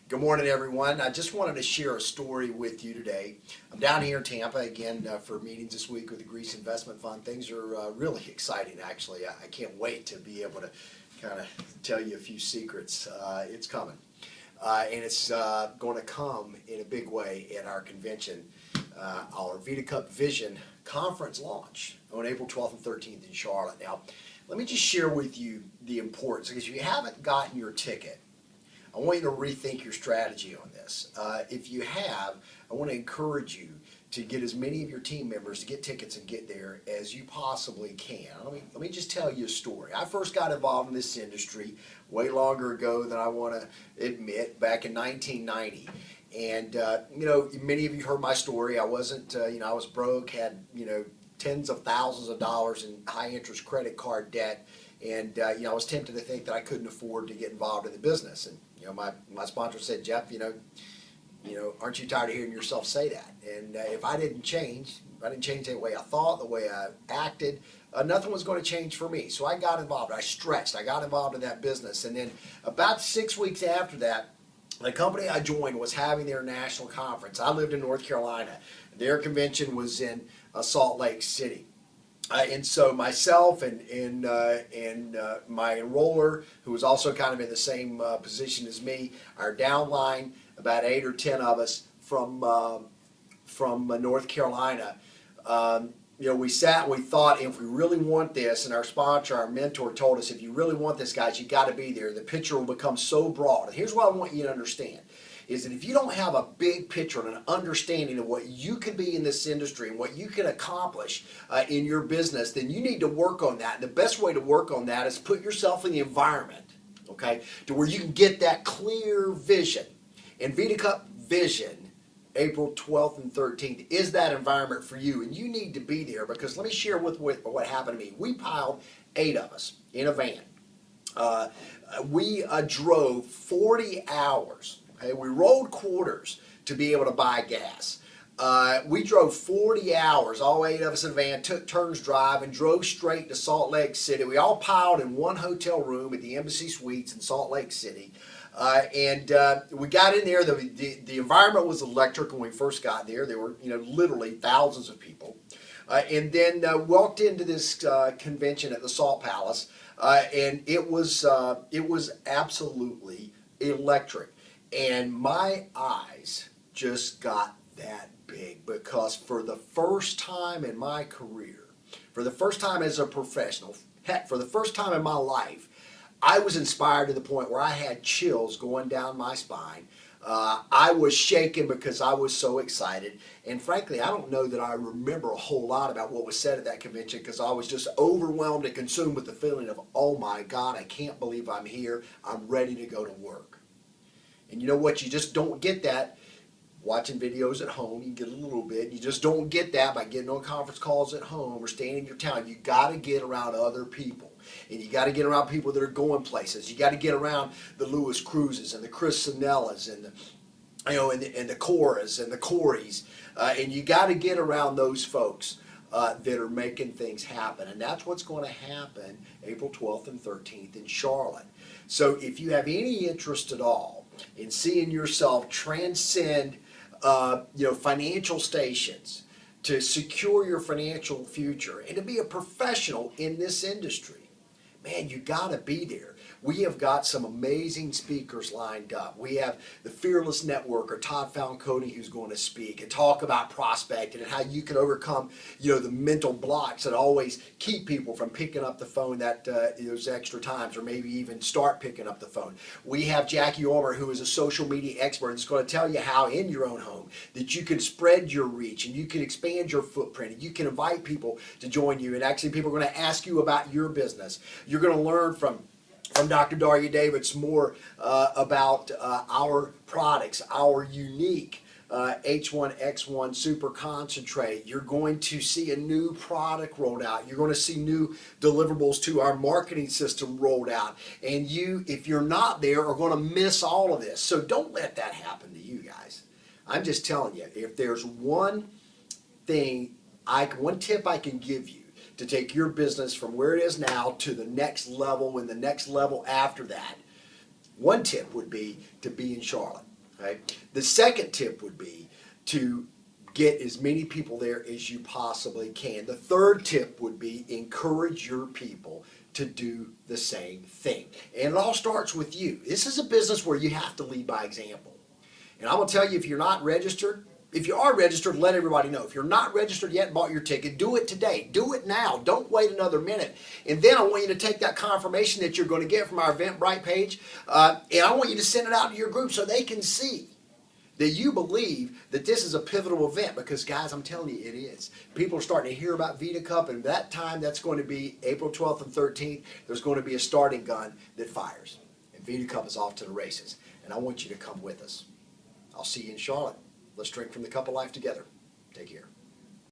Good morning, everyone. I just wanted to share a story with you today. I'm down here in Tampa again for meetings this week with the Greece Investment Fund. Things are really exciting, actually. I can't wait to be able to kind of tell you a few secrets. It's coming. And it's going to come in a big way at our convention, our Vidacup Vision conference launch on April 12th and 13th in Charlotte. Now, let me just share with you the importance, because if you haven't gotten your ticket, I want you to rethink your strategy on this. If you have, I want to encourage you to get as many of your team members to get tickets and get there as you possibly can. Let me just tell you a story. I first got involved in this industry way longer ago than I want to admit, back in 1990. And, many of you heard my story. I wasn't, I was broke, had, tens of thousands of dollars in high interest credit card debt. And, I was tempted to think that I couldn't afford to get involved in the business. And, my sponsor said, Jeff, aren't you tired of hearing yourself say that? And if I didn't change the way I thought, the way I acted, nothing was going to change for me. So I got involved. I stretched. I got involved in that business. And then about 6 weeks after that, the company I joined was having their national conference. I lived in North Carolina. Their convention was in Salt Lake City. And so myself and my enroller, who was also kind of in the same position as me, our downline, about 8 or 10 of us from North Carolina, we sat and we thought, if we really want this, and our sponsor, our mentor, told us, if you really want this, guys, you got to be there. The picture will become so broad. And here's what I want you to understand. Is that if you don't have a big picture and an understanding of what you can be in this industry and what you can accomplish in your business, then you need to work on that. And the best way to work on that is put yourself in the environment, okay, to where you can get that clear vision. And Vidacup Vision, April 12th and 13th, is that environment for you. And you need to be there, because let me share with what happened to me. We piled 8 of us in a van. We drove 40 hours. Okay, we rolled quarters to be able to buy gas. We drove 40 hours, all 8 of us in a van, took turns driving, drove straight to Salt Lake City. We all piled in one hotel room at the Embassy Suites in Salt Lake City. We got in there. The environment was electric when we first got there. There were literally thousands of people. And then walked into this convention at the Salt Palace, and it was absolutely electric. And my eyes just got that big, because for the first time in my career, for the first time as a professional, heck, for the first time in my life, I was inspired to the point where I had chills going down my spine. I was shaking because I was so excited. And frankly, I don't know that I remember a whole lot about what was said at that convention, because I was just overwhelmed and consumed with the feeling of, oh my God, I can't believe I'm here. I'm ready to go to work. And you know what? You just don't get that watching videos at home. You can get a little bit. You just don't get that by getting on conference calls at home or staying in your town. You got to get around other people. And you got to get around people that are going places. You got to get around the Louis Cruzes and the Chris Sanellas and the Coras and the Coreys. And you got to get around those folks that are making things happen. And that's what's going to happen April 12th and 13th in Charlotte. So if you have any interest at all in seeing yourself transcend financial stations to secure your financial future and to be a professional in this industry, man, you got to be there. We have got some amazing speakers lined up. We have the Fearless Networker, Todd Falcone, who's going to speak and talk about prospecting and how you can overcome, the mental blocks that always keep people from picking up the phone those extra times, or maybe even start picking up the phone. We have Jackie Ormer, who is a social media expert, that's going to tell you how in your own home that you can spread your reach and you can expand your footprint and you can invite people to join you. And actually, people are going to ask you about your business. You're going to learn from Dr. Daria Davids more about our products, our unique H1X1 Super Concentrate. You're going to see a new product rolled out. You're going to see new deliverables to our marketing system rolled out. And you, if you're not there, are going to miss all of this. So don't let that happen to you guys. I'm just telling you, if there's one tip I can give you to take your business from where it is now to the next level and the next level after that, one tip would be to be in Charlotte. Okay? The second tip would be to get as many people there as you possibly can. The third tip would be encourage your people to do the same thing. And it all starts with you. This is a business where you have to lead by example. And I'm going to tell you, if you're not registered, if you are registered, let everybody know. If you're not registered yet and bought your ticket, do it today. Do it now. Don't wait another minute. And then I want you to take that confirmation that you're going to get from our Eventbrite page, and I want you to send it out to your group so they can see that you believe that this is a pivotal event, because guys, I'm telling you, it is. People are starting to hear about Vidacup, and that time, that's going to be April 12th and 13th. There's going to be a starting gun that fires, and Vidacup is off to the races. And I want you to come with us. I'll see you in Charlotte. Let's drink from the cup of life together. Take care.